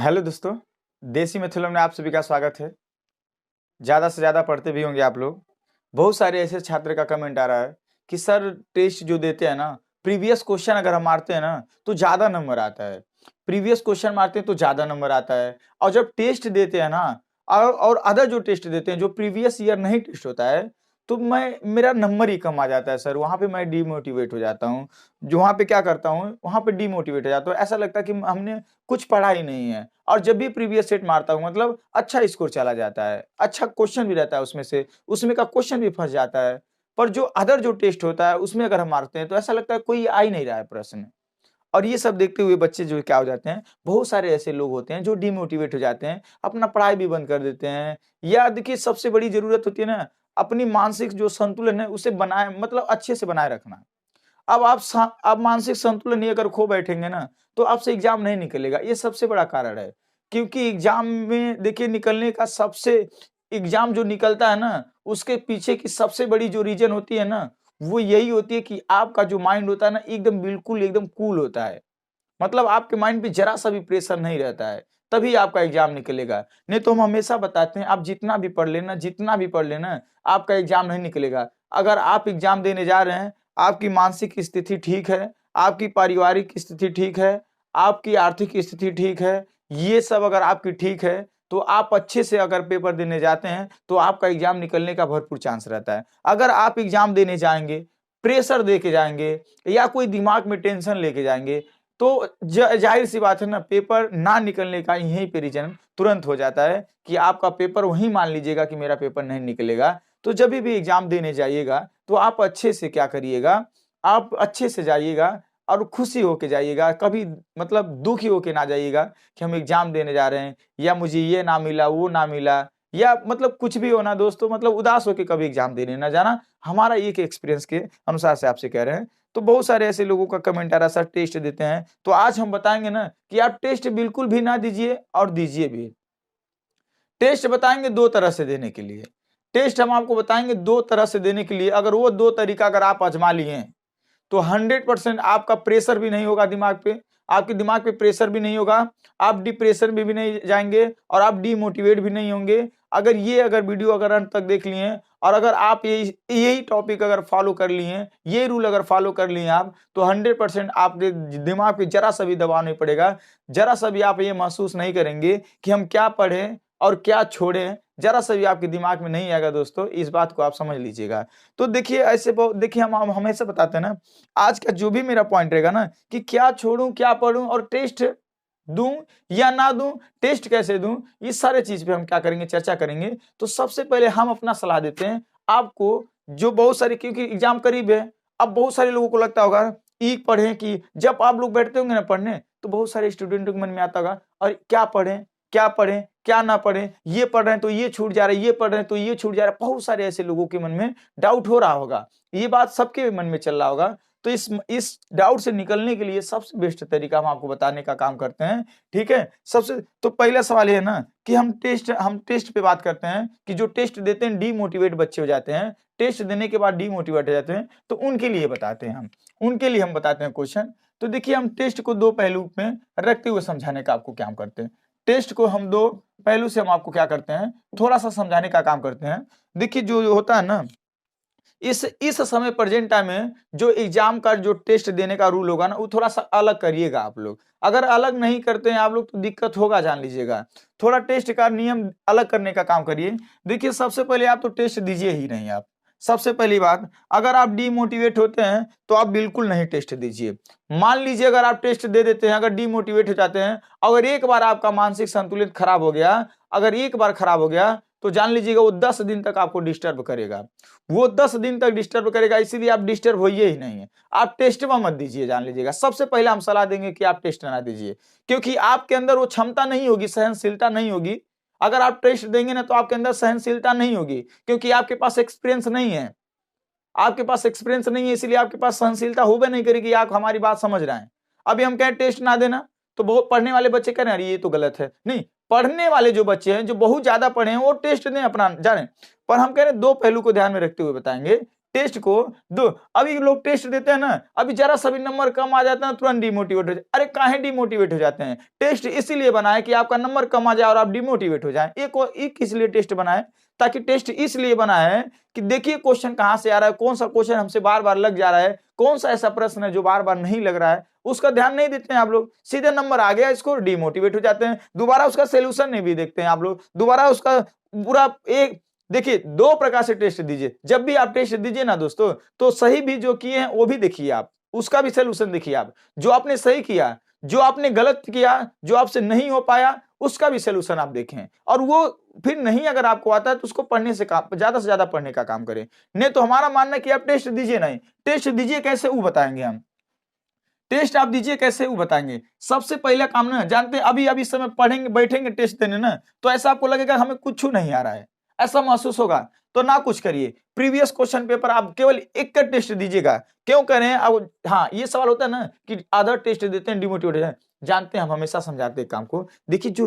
Hello दोस्तों, देसी मिथिलम में आप सभी का स्वागत है। ज़्यादा से ज़्यादा पढ़ते भी होंगे आप लोग। बहुत सारे ऐसे छात्र का कमेंट आ रहा है कि सर टेस्ट जो देते हैं ना, प्रीवियस क्वेश्चन अगर हम मारते हैं ना तो ज़्यादा नंबर आता है। प्रीवियस क्वेश्चन मारते हैं तो ज़्यादा नंबर आता है, और जब टेस्ट देते हैं ना और अदर जो टेस्ट देते हैं जो प्रीवियस ईयर नहीं टेस्ट होता है, तो मैं मेरा नंबर ही कम आ जाता है सर। वहाँ पे मैं डीमोटिवेट हो जाता हूँ। जो वहाँ पे क्या करता हूँ, वहाँ पे डीमोटिवेट हो जाता हूँ। ऐसा लगता है कि हमने कुछ पढ़ा ही नहीं है। और जब भी प्रीवियस सेट मारता हूँ मतलब अच्छा स्कोर चला जाता है, अच्छा क्वेश्चन भी रहता है उसमें से, उसमें का क्वेश्चन भी फंस जाता है। पर जो अदर जो टेस्ट होता है उसमें अगर हम मारते हैं तो ऐसा लगता है कोई आ ही नहीं रहा है प्रश्न। और ये सब देखते हुए बच्चे जो क्या हो जाते हैं, बहुत सारे ऐसे लोग होते हैं जो डिमोटिवेट हो जाते हैं, अपना पढ़ाई भी बंद कर देते हैं। या देखिए सबसे बड़ी जरूरत होती है ना, अपनी मानसिक जो संतुलन है उसे बनाए मतलब अच्छे से बनाए रखना। अब आप मानसिक संतुलन ही अगर खो बैठेंगे ना, तो आपसे एग्जाम नहीं निकलेगा। ये सबसे बड़ा कारण है। क्योंकि एग्जाम में देखिए निकलने का सबसे एग्जाम जो निकलता है ना, उसके पीछे की सबसे बड़ी जो रीजन होती है ना, वो यही होती है कि आपका जो माइंड होता है ना एकदम बिल्कुल एकदम कूल होता है। मतलब आपके माइंड पे जरा सा भी प्रेशर नहीं रहता है, तभी आपका एग्जाम निकलेगा। नहीं तो हम हमेशा बताते हैं आप जितना भी पढ़ लेना, जितना भी पढ़ लेना, आपका एग्जाम नहीं निकलेगा। अगर आप एग्जाम देने जा रहे हैं, आपकी मानसिक स्थिति ठीक है, आपकी पारिवारिक स्थिति ठीक है, आपकी आर्थिक स्थिति ठीक है, ये सब अगर आपकी ठीक है, तो आप अच्छे से अगर पेपर देने जाते हैं तो आपका एग्जाम निकलने का भरपूर चांस रहता है। अगर आप एग्जाम देने जाएंगे, प्रेशर दे के जाएंगे, या कोई दिमाग में टेंशन लेके जाएंगे, तो जाहिर सी बात है ना, पेपर ना निकलने का यहीं पे रीजन तुरंत हो जाता है कि आपका पेपर वहीं मान लीजिएगा कि मेरा पेपर नहीं निकलेगा। तो जब भी एग्जाम देने जाइएगा तो आप अच्छे से क्या करिएगा, आप अच्छे से जाइएगा और खुशी होके जाइएगा। कभी मतलब दुखी होके ना जाइएगा कि हम एग्जाम देने जा रहे हैं या मुझे ये ना मिला वो ना मिला, या मतलब कुछ भी हो ना दोस्तों, मतलब उदास होके कभी एग्जाम देने ना जाना। हमारा एक एक्सपीरियंस के अनुसार से आपसे कह रहे हैं। तो बहुत सारे ऐसे लोगों का कमेंट आ रहा है सर टेस्ट देते हैं, तो आज हम बताएंगे ना कि आप टेस्ट बिल्कुल भी ना दीजिए और दीजिए भी। टेस्ट बताएंगे दो तरह से देने के लिए। टेस्ट हम आपको बताएंगे दो तरह से देने के लिए। अगर वो दो तरीका अगर आप आजमा लिए तो 100% आपका प्रेशर भी नहीं होगा दिमाग पे, आपके दिमाग पे प्रेशर भी नहीं होगा, आप डिप्रेशन में भी नहीं जाएंगे और आप डीमोटिवेट भी नहीं होंगे। अगर वीडियो अगर अंत तक देख लिए और अगर आप यही टॉपिक अगर फॉलो कर लिए, ये रूल अगर फॉलो कर लिए आप, तो 100% आपके दिमाग पे जरा सा भी दबाव नहीं पड़ेगा। जरा सा भी आप ये महसूस नहीं करेंगे कि हम क्या पढ़ें और क्या छोड़ें, जरा सा भी आपके दिमाग में नहीं आएगा दोस्तों। इस बात को आप समझ लीजिएगा। तो देखिए ऐसे देखिए हम हमेशा बताते हैं ना, आज का जो भी मेरा पॉइंट रहेगा ना कि क्या छोड़ूं क्या पढ़ूं और टेस्ट दूं या ना दूं, टेस्ट कैसे दूं, इस सारे चीज पे हम क्या करेंगे, चर्चा करेंगे। तो सबसे पहले हम अपना सलाह देते हैं आपको, जो बहुत सारे, क्योंकि एग्जाम करीब है। अब बहुत सारे लोगों को लगता होगा ई पढ़ें, कि जब आप लोग बैठते होंगे ना पढ़ने, तो बहुत सारे स्टूडेंटों के मन में आता होगा और क्या पढ़ें क्या पढ़ें क्या ना पढ़ें, ये पढ़ रहे हैं तो ये छूट जा रहा है, ये पढ़ रहे हैं तो ये छूट जा रहा है। बहुत सारे ऐसे लोगों के मन में डाउट हो रहा होगा, ये बात सबके मन में चल रहा होगा। तो इस डाउट से निकलने के लिए सबसे बेस्ट तरीका हम आपको बताने का काम करते हैं। ठीक है, सबसे तो पहला सवाल ये है ना कि हम टेस्ट पे बात करते हैं कि जो टेस्ट देते हैं डीमोटिवेट बच्चे हो जाते हैं, टेस्ट देने के बाद डीमोटिवेट हो जाते हैं, तो उनके लिए बताते हैं उनके लिए हम बताते हैं क्वेश्चन। तो देखिए हम टेस्ट को दो पहलू में रखते हुए समझाने का आपको क्या हम करते हैं। टेस्ट को हम दो पहलू से हम आपको क्या करते हैं, थोड़ा सा समझाने का काम करते हैं। देखिए जो होता है ना, इस समय प्रेजेंट टाइम में जो एग्जाम का जो टेस्ट देने का रूल होगा ना, वो थोड़ा सा अलग करिएगा आप लोग। अगर अलग नहीं करते हैं आप लोग तो दिक्कत होगा, जान लीजिएगा। थोड़ा टेस्ट का नियम अलग करने का काम करिए। देखिए सबसे पहले आप तो टेस्ट दीजिए ही नहीं आप। सबसे पहली बात, अगर आप डीमोटिवेट होते हैं तो आप बिल्कुल नहीं टेस्ट दीजिए। मान लीजिए अगर आप टेस्ट दे देते हैं, अगर डीमोटिवेट हो जाते हैं, अगर एक बार आपका मानसिक संतुलन खराब हो गया, अगर एक बार खराब हो गया, तो जान लीजिएगा वो 10 दिन तक आपको डिस्टर्ब करेगा। वो 10 दिन तक डिस्टर्ब करेगा, इसीलिए आप डिस्टर्ब होइए ही नहीं है। आप टेस्ट में मत दीजिए, जान लीजिएगा। सबसे पहले हम सलाह देंगे कि आप टेस्ट ना दीजिए, क्योंकि आपके अंदर वो क्षमता नहीं होगी, सहनशीलता नहीं होगी। अगर आप टेस्ट देंगे ना तो आपके अंदर सहनशीलता नहीं होगी, क्योंकि आपके पास एक्सपीरियंस नहीं है। आपके पास एक्सपीरियंस नहीं है, इसलिए आपके पास सहनशीलता होबे नहीं करेगी। आप हमारी बात समझ रहे हैं। अभी हम कहें टेस्ट ना देना, तो बहुत पढ़ने वाले बच्चे कह रहे हैं ये तो गलत है। नहीं, पढ़ने वाले जो बच्चे हैं, जो बहुत ज्यादा पढ़े हैं, वो टेस्ट दें अपना जाने। पर हम कह रहे हैं दो पहलू को ध्यान में रखते हुए बताएंगे टेस्ट को दो। अभी लोग टेस्ट देते हैं ना, अभी जरा सा भी नंबर कम आ जाता है तुरंत डिमोटिवेट हो जाए। अरे काहे डिमोटिवेट हो जाते हैं? टेस्ट इसीलिए बना है कि आपका नंबर कम आ जाए और आप डिमोटिवेट हो जाए। एक इसलिए टेस्ट बना है, ताकि टेस्ट इसलिए बना है कि देखिए क्वेश्चन कहां से आ रहा है, कौन सा क्वेश्चन हमसे बार बार लग जा रहा है, कौन सा ऐसा प्रश्न है जो बार बार नहीं लग रहा है, उसका ध्यान नहीं देते हैं आप लोग। सीधे नंबर आ गया, इसको डिमोटिवेट हो जाते हैं, दोबारा उसका सोल्यूशन नहीं भी देखते हैं आप लोग, दोबारा उसका पूरा एक। देखिए, दो प्रकार से टेस्ट दीजिए। जब भी आप टेस्ट दीजिए ना दोस्तों, तो सही भी जो किए हैं वो भी देखिए आप, उसका भी सोल्यूशन देखिए आप। जो आपने सही किया, जो आपने गलत किया, जो आपसे नहीं हो पाया, उसका भी सोल्यूशन आप देखें। और वो फिर नहीं अगर आपको आता है तो उसको पढ़ने से ज्यादा पढ़ने का काम करें। नहीं तो हमारा मानना है कि आप टेस्ट दीजिए नहीं। टेस्ट दीजिए कैसे वो बताएंगे हम। टेस्ट आप दीजिए कैसे वो बताएंगे। सबसे पहला काम ना, जानते हैं अभी अभी समय पढ़ेंगे बैठेंगे टेस्ट देने ना, तो ऐसा आपको लगेगा हमें कुछ नहीं आ रहा है, ऐसा महसूस होगा। तो ना कुछ करिए, प्रीवियस क्वेश्चन पेपर आप केवल एक का टेस्ट दीजिएगा। क्यों करें अब? हाँ, ये सवाल होता है ना कि अदर टेस्ट देते हैं डिमोटिवेट हो जाए। जानते हैं, हम हमेशा समझाते हैं काम को। देखिए, जो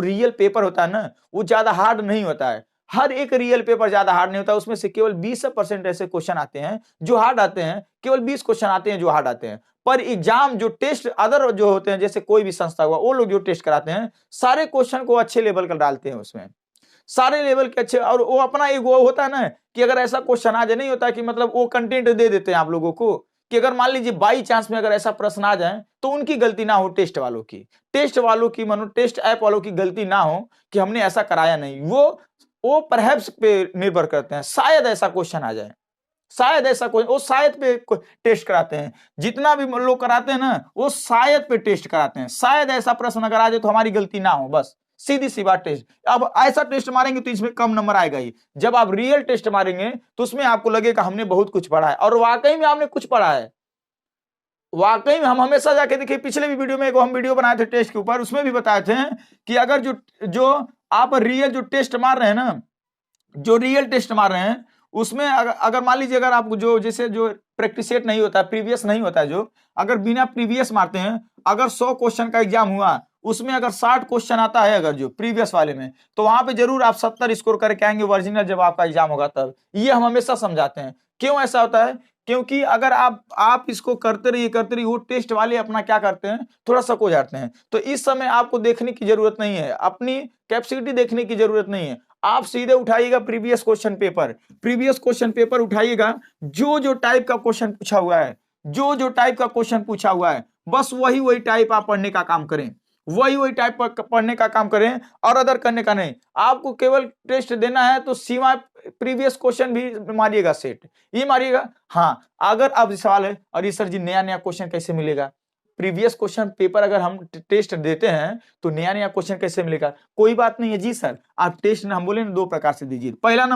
रियल पेपर होता है ना, वो ज्यादा हार्ड नहीं होता है। हर एक रियल पेपर ज्यादा हार्ड नहीं होता, उसमें से केवल 20% ऐसे क्वेश्चन आते हैं जो हार्ड आते हैं, केवल 20 क्वेश्चन आते हैं जो हार्ड आते हैं। पर एग्जाम जो टेस्ट अदर जो होते हैं, जैसे कोई भी संस्था हुआ, वो लोग जो टेस्ट कराते हैं, सारे क्वेश्चन को अच्छे लेवल का डालते हैं उसमें, सारे लेवल के अच्छे। और वो अपना एक वो होता है ना कि अगर ऐसा क्वेश्चन आ जाए, नहीं होता कि मतलब वो कंटेंट दे देते हैं आप लोगों को कि अगर मान लीजिए बाई चांस में अगर ऐसा प्रश्न आ जाए तो उनकी गलती ना हो, टेस्ट वालों की मानो टेस्ट ऐप वालों की गलती ना हो कि हमने ऐसा कराया नहीं। वो परहैप्स पे निर्भर करते हैं, शायद ऐसा क्वेश्चन आ जाए, शायद ऐसा कोई, वो शायद पे टेस्ट कराते हैं। जितना भी लोग कराते हैं ना, वो शायद पे टेस्ट कराते हैं। शायद ऐसा प्रश्न अगर आ जाए तो हमारी गलती ना हो, बस सीधी सी बात टेस्ट। अब ऐसा टेस्ट मारेंगे तो इसमें कम नंबर आएगा ही। जब आप रियल टेस्ट मारेंगे तो उसमें आपको लगेगा हमने बहुत कुछ पढ़ा है, और वाकई में आपने कुछ पढ़ा है। वाकई में हम हमेशा जाके देखिए, पिछले भी वीडियो में हम वीडियो बनाए थे टेस्ट के ऊपर, उसमें भी बताए थे कि अगर जो आप रियल जो टेस्ट मार रहे हैं ना, जो रियल टेस्ट मार रहे हैं, उसमें अगर मान लीजिए अगर आप जो जैसे जो प्रैक्टिस सेट नहीं होता है, प्रीवियस नहीं होता है, जो अगर बिना प्रीवियस मारते हैं, अगर 100 क्वेश्चन का एग्जाम हुआ, उसमें अगर 60 क्वेश्चन आता है अगर जो प्रीवियस वाले में, तो वहां पे जरूर आप 70 स्कोर करके आएंगे ओरिजिनल जब आपका एग्जाम होगा तब। ये हम हमेशा समझाते हैं। क्यों ऐसा होता है? क्योंकि अगर आप इसको करते रहिए, वो टेस्ट वाले अपना क्या करते हैं, थोड़ा सा खो जाते हैं। तो इस समय आपको देखने की जरूरत नहीं है, अपनी कैपेसिटी देखने की जरूरत नहीं है। आप सीधे उठाइएगा प्रीवियस क्वेश्चन पेपर उठाइएगा, जो टाइप का क्वेश्चन पूछा हुआ है, जो टाइप का क्वेश्चन पूछा हुआ है, बस वही टाइप आप पढ़ने का काम करें, वही टाइप पढ़ने का काम करें, और अदर करने का नहीं। आपको केवल टेस्ट देना है तो सीमा प्रीवियस क्वेश्चन भी मारिएगा, सेट ये मारिएगा। हाँ, अगर अब सवाल है, अरे सर जी नया क्वेश्चन कैसे मिलेगा? प्रीवियस क्वेश्चन पेपर अगर हम टेस्ट देते हैं तो नया क्वेश्चन कैसे मिलेगा? कोई बात नहीं है जी सर, आप टेस्ट हम बोले ना 2 प्रकार से दीजिए। पहला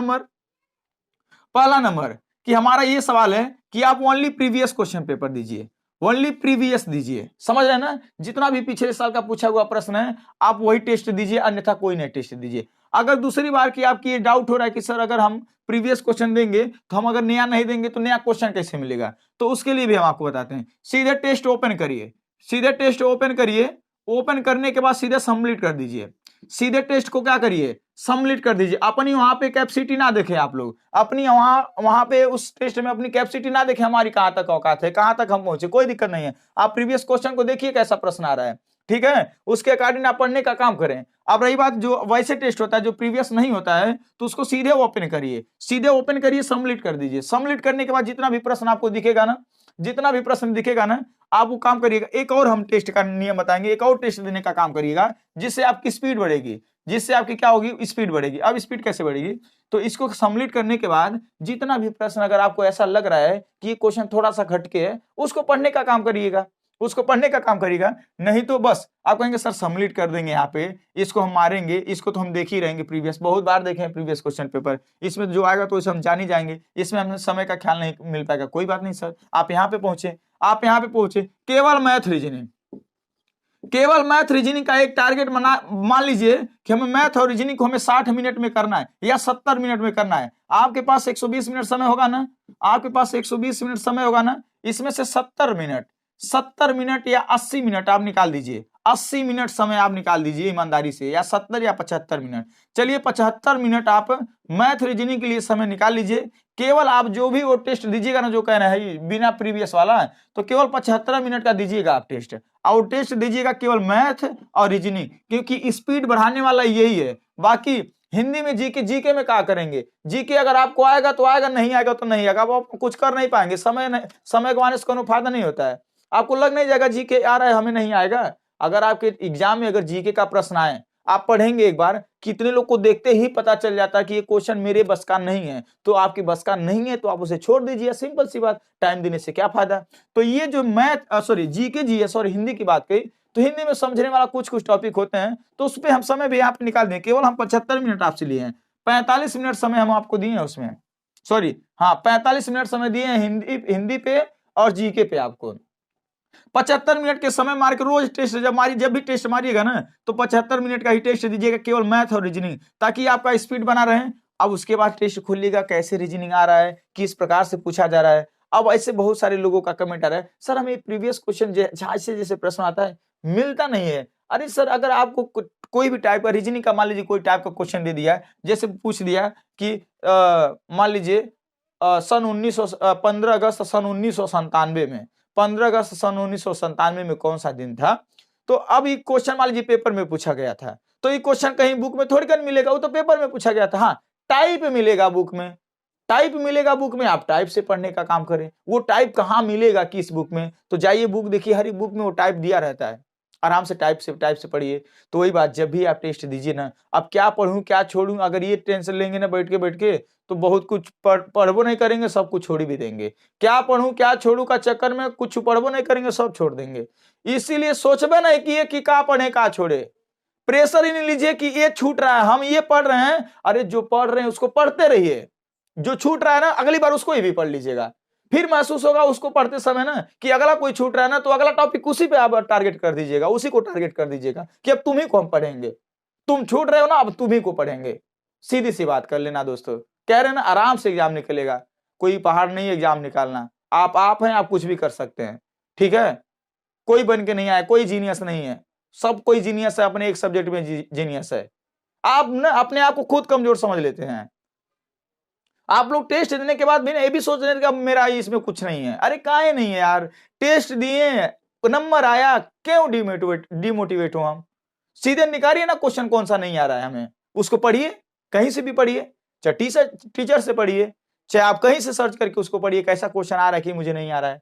नंबर कि हमारा ये सवाल है कि आप ओनली प्रीवियस क्वेश्चन पेपर दीजिए, ओनली प्रीवियस दीजिए, समझ रहे हैं ना? जितना भी पिछले साल का पूछा हुआ प्रश्न है आप वही टेस्ट दीजिए, अन्यथा कोई नहीं टेस्ट दीजिए। अगर दूसरी बार की आपकी ये डाउट हो रहा है कि सर अगर हम प्रीवियस क्वेश्चन देंगे तो हम अगर नया नहीं देंगे तो नया क्वेश्चन कैसे मिलेगा, तो उसके लिए भी हम आपको बताते हैं। सीधे टेस्ट ओपन करिए, ओपन करने के बाद सीधे सबमिट कर दीजिए। सीधे टेस्ट को क्या करिए, सबमिट कर दीजिए। अपनी वहां पे कैपेसिटी ना देखें आप लोग, अपनी वहां पे उस टेस्ट में अपनी कैपेसिटी ना देखें, हमारी कहां तक औकात है, कहां तक हम पहुंचे, कोई दिक्कत नहीं है। आप प्रीवियस क्वेश्चन को देखिए कैसा प्रश्न आ रहा है, ठीक है, उसके अकॉर्डिंग आप पढ़ने का काम करें। अब रही बात जो वैसे टेस्ट होता है जो प्रीवियस नहीं होता है, तो उसको सीधे ओपन करिए, सबमिट कर दीजिए। सबमिट करने के बाद जितना भी प्रश्न आपको दिखेगा ना, आप वो काम करिएगा। एक और हम टेस्ट का नियम बताएंगे, एक और टेस्ट देने का काम करिएगा, जिससे आपकी स्पीड बढ़ेगी, जिससे आपकी क्या होगी, स्पीड बढ़ेगी। अब स्पीड कैसे बढ़ेगी? तो इसको सबमिट करने के बाद जितना भी प्रश्न अगर आपको ऐसा लग रहा है कि ये क्वेश्चन थोड़ा सा हटके है, उसको पढ़ने का काम करिएगा, नहीं तो बस आप कहेंगे सर सबमिट कर देंगे, यहाँ पे इसको हम मारेंगे, इसको तो हम देख ही रहेंगे, प्रीवियस बहुत बार देखे हैं प्रीवियस क्वेश्चन पेपर, इसमें जो आएगा तो इसे हम जान ही जाएंगे, इसमें हमें समय का ख्याल नहीं मिल पाएगा। कोई बात नहीं सर, आप यहाँ पे पहुंचे, केवल मैथ रीजनिंग का एक टारगेट मान लीजिए कि हमें मैथ और रीजनिंग को हमें 60 मिनट में करना है या 70 मिनट में करना है। आपके पास 120 मिनट समय होगा ना, इसमें से 70 मिनट या 80 मिनट आप निकाल दीजिए। 80 मिनट समय आप निकाल दीजिए ईमानदारी से, या 70 या 75 मिनट। चलिए 75 मिनट आप मैथ रीजनिंग के लिए समय निकाल लीजिए। केवल आप जो भी वो टेस्ट दीजिएगा ना, जो कहना है बिना प्रीवियस वाला, तो केवल 75 मिनट का दीजिएगा आप टेस्ट, और टेस्ट दीजिएगा केवल मैथ और रीजनिंग, क्योंकि स्पीड बढ़ाने वाला यही है। बाकी हिंदी में जीके में क्या करेंगे? जीके अगर आपको आएगा तो आएगा, नहीं आएगा तो नहीं आएगा, आप कुछ कर नहीं पाएंगे। समय गंवाने से कोनो फायदा नहीं होता है। आपको लग नहीं जाएगा जीके आ रहा है हमें नहीं आएगा। अगर आपके एग्जाम में अगर जीके का प्रश्न आए, आप पढ़ेंगे एक बार, कितने लोग को देखते ही पता चल जाता है कि ये क्वेश्चन मेरे बस का नहीं है, तो आपकी बस का नहीं है तो आप उसे छोड़ दीजिए, सिंपल सी बात। टाइम देने से क्या फायदा? तो ये जो जीके जीएस और हिंदी की बात कही, तो हिंदी में समझने वाला कुछ टॉपिक होते हैं, तो उस पर हम समय भी यहाँ पे निकाल दें। केवल हम 75 मिनट आपसे लिए हैं, 45 मिनट समय हम आपको दिए हैं उसमें, 45 मिनट समय दिए हैं हिंदी पे और जीके पे आपको। 75 मिनट के समय मार के रोज टेस्ट जब भी टेस्ट मारिएगा ना, तो 75 मिनट का ही टेस्ट दीजिएगा, केवल मैथ और रीजनिंग, ताकि आपका स्पीड बना रहे। अब उसके बाद टेस्ट खोलिएगा, कैसे रीजनिंग आ रहा है, किस प्रकार से पूछा जा रहा है। अब ऐसे बहुत सारे लोगों का कमेंट आ रहा है, सर हमें प्रीवियस क्वेश्चन जैसे प्रश्न आता है मिलता नहीं है। अरे सर, अगर आपको कोई भी टाइप का रीजनिंग का मान लीजिए कोई टाइप का क्वेश्चन दे दिया, जैसे पूछ दिया कि मान लीजिए 15 अगस्त सन 1997 में, 15 अगस्त सन 1997 में कौन सा दिन था? तो अब ये क्वेश्चन मान लीजिए पेपर में पूछा गया था, तो ये क्वेश्चन कहीं बुक में थोड़ी कर मिलेगा, वो तो पेपर में पूछा गया था। हाँ, टाइप मिलेगा बुक में, टाइप मिलेगा बुक में, आप टाइप से पढ़ने का काम करें। वो टाइप कहाँ मिलेगा, किस बुक में? तो जाइए बुक देखिए, हर एक बुक में वो टाइप दिया रहता है, आराम से टाइप से पढ़िए। तो वही बात, जब भी आप टेस्ट दीजिए ना, अब क्या पढ़ूं क्या छोड़ूं, अगर ये टेंशन लेंगे ना बैठ के तो बहुत कुछ पढ़बो नहीं करेंगे, सब कुछ छोड़ भी देंगे। क्या पढ़ूं क्या छोड़ू का चक्कर में कुछ पढ़बो नहीं करेंगे, सब छोड़ देंगे। इसीलिए सोचबे नहीं किए कि क्या पढ़े क्या छोड़े, प्रेशर ही नहीं लीजिए कि ये छूट रहा है, हम ये पढ़ रहे हैं। अरे जो पढ़ रहे हैं उसको पढ़ते रहिए, जो छूट रहा है ना अगली बार उसको ही भी पढ़ लीजिएगा। फिर महसूस होगा उसको पढ़ते समय ना कि अगला कोई छूट रहा है ना, तो अगला टॉपिक उसी पे आप टारगेट कर दीजिएगा, उसी को टारगेट कर दीजिएगा कि अब तुम्ही को हम पढ़ेंगे, तुम छूट रहे हो ना, अब तुम्ही को पढ़ेंगे। सीधी सी बात कर लेना दोस्तों, कह रहे ना आराम से एग्जाम निकलेगा, कोई पहाड़ नहीं है एग्जाम निकालना। आप हैं, आप कुछ भी कर सकते हैं, ठीक है। कोई बन के नहीं आया, कोई जीनियस नहीं है, सब कोई जीनियस है, अपने एक सब्जेक्ट में जीनियस है। आप ना अपने आप को खुद कमजोर समझ लेते हैं। आप लोग टेस्ट देने के बाद भी ना ये भी सोच रहे हैं कि मेरा इसमें कुछ नहीं है। अरे काहे नहीं है यार, टेस्ट दिए, नंबर आया, क्यों डिमोटिवेट हो हम? सीधे निकालिए ना क्वेश्चन कौन सा नहीं आ रहा है हमें, उसको पढ़िए, कहीं से भी पढ़िए, चाहे टीचर से पढ़िए, चाहे आप कहीं से सर्च करके उसको पढ़िए, कैसा क्वेश्चन आ रहा है कि मुझे नहीं आ रहा है।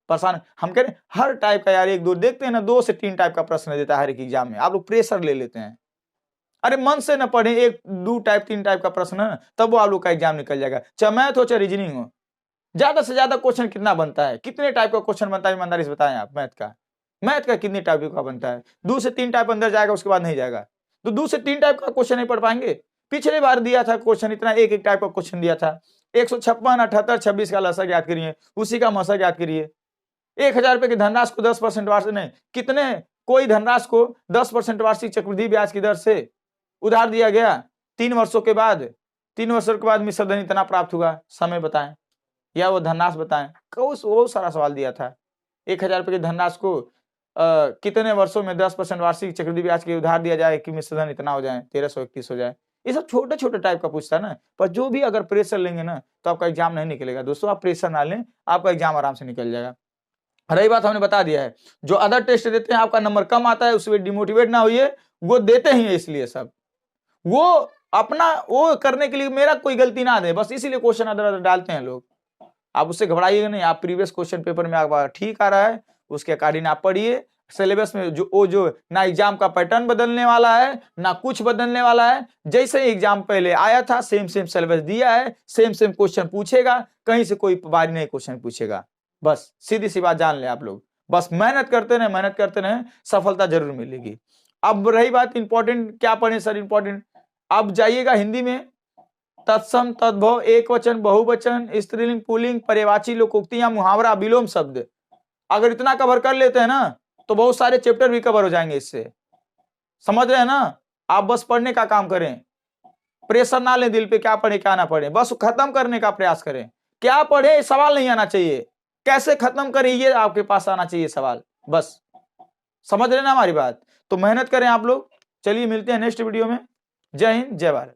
परेशान हम कह रहे हर टाइप का यार, एक दो देखते हैं ना, 2 से 3 टाइप का प्रश्न देता है हर एक एग्जाम में, आप लोग प्रेशर ले लेते हैं। अरे मन से ना पढ़े, 1 2 टाइप 3 टाइप का प्रश्न है, तब वो आप लोग का एग्जाम निकल जाएगा, चाहे मैथ हो चाहे रीजनिंग हो। ज्यादा से ज्यादा क्वेश्चन कितना बनता है, कितने टाइप का क्वेश्चन बनता है ईमानदारी से बताएं आप? मैथ का कितने टाइप का बनता है? 2 से 3 टाइप अंदर जाएगा, उसके बाद नहीं जाएगा। तो 2 से 3 टाइप का क्वेश्चन नहीं पढ़ पाएंगे। पिछले बार दिया था क्वेश्चन इतना, एक टाइप का क्वेश्चन दिया था, 156 78 26 का लसक याद करिए, उसी का मसक याद करिए। 1000 रुपए की धनराशि को 10% वार्षिक नहीं, कितने कोई धनराशि को 10% वार्षिक चक्रवृद्धि ब्याज की दर से उधार दिया गया, 3 वर्षों के बाद, 3 वर्षों के बाद मिश्र धन इतना प्राप्त हुआ, समय बताएं या वो धनराशि बताएं। बहुत सारा सवाल दिया था। 1000 रुपए की धनराशि को कितने वर्षों में 10% वार्षिक चक्रवृद्धि ब्याज के उधार दिया जाए कि मिश्र धन इतना हो जाए, 1331 हो जाए। ये सब छोटे छोटे टाइप का पूछता है ना, पर जो भी अगर प्रेशर लेंगे ना तो आपका एग्जाम नहीं निकलेगा। दोस्तों आप प्रेशर ना लें, आपका एग्जाम आराम से निकल जाएगा। रही बात, हमने बता दिया है, जो अदर टेस्ट देते हैं आपका नंबर कम आता है, उसमें डिमोटिवेट ना होइए, वो देते ही है इसलिए सब, वो अपना वो करने के लिए मेरा कोई गलती ना दे, बस इसीलिए क्वेश्चन अदर डालते हैं लोग। आप उससे घबराइएगा नहीं, आप प्रीवियस क्वेश्चन पेपर में आपका ठीक आ रहा है, उसके अकॉर्डिंग आप पढ़िए। सिलेबस में जो ना एग्जाम का पैटर्न बदलने वाला है ना कुछ बदलने वाला है, जैसे एग्जाम पहले आया था सेम सिलेबस दिया है, सेम क्वेश्चन पूछेगा, कहीं से कोई बारी नहीं क्वेश्चन पूछेगा। बस सीधी सी बात जान ले आप लोग, बस मेहनत करते रहे, सफलता जरूर मिलेगी। अब रही बात इंपॉर्टेंट क्या पढ़े सर, इंपॉर्टेंट अब जाइएगा हिंदी में, तत्सम तद्भव एक वचन बहुवचन स्त्रीलिंग पुल्लिंग पर्यायवाची लोकोक्तियां मुहावरा विलोम शब्द, अगर इतना कवर कर लेते हैं ना तो बहुत सारे चैप्टर भी कवर हो जाएंगे इससे, समझ रहे हैं ना। आप बस पढ़ने का काम करें, प्रेशर ना लें दिल पे, क्या पढ़े क्या ना पढ़े, बस खत्म करने का प्रयास करें। क्या पढ़े सवाल नहीं आना चाहिए, कैसे खत्म करें ये आपके पास आना चाहिए सवाल, बस समझ रहे ना हमारी बात। तो मेहनत करें आप लोग। चलिए मिलते हैं नेक्स्ट वीडियो में। जय हिंद, जय भारत।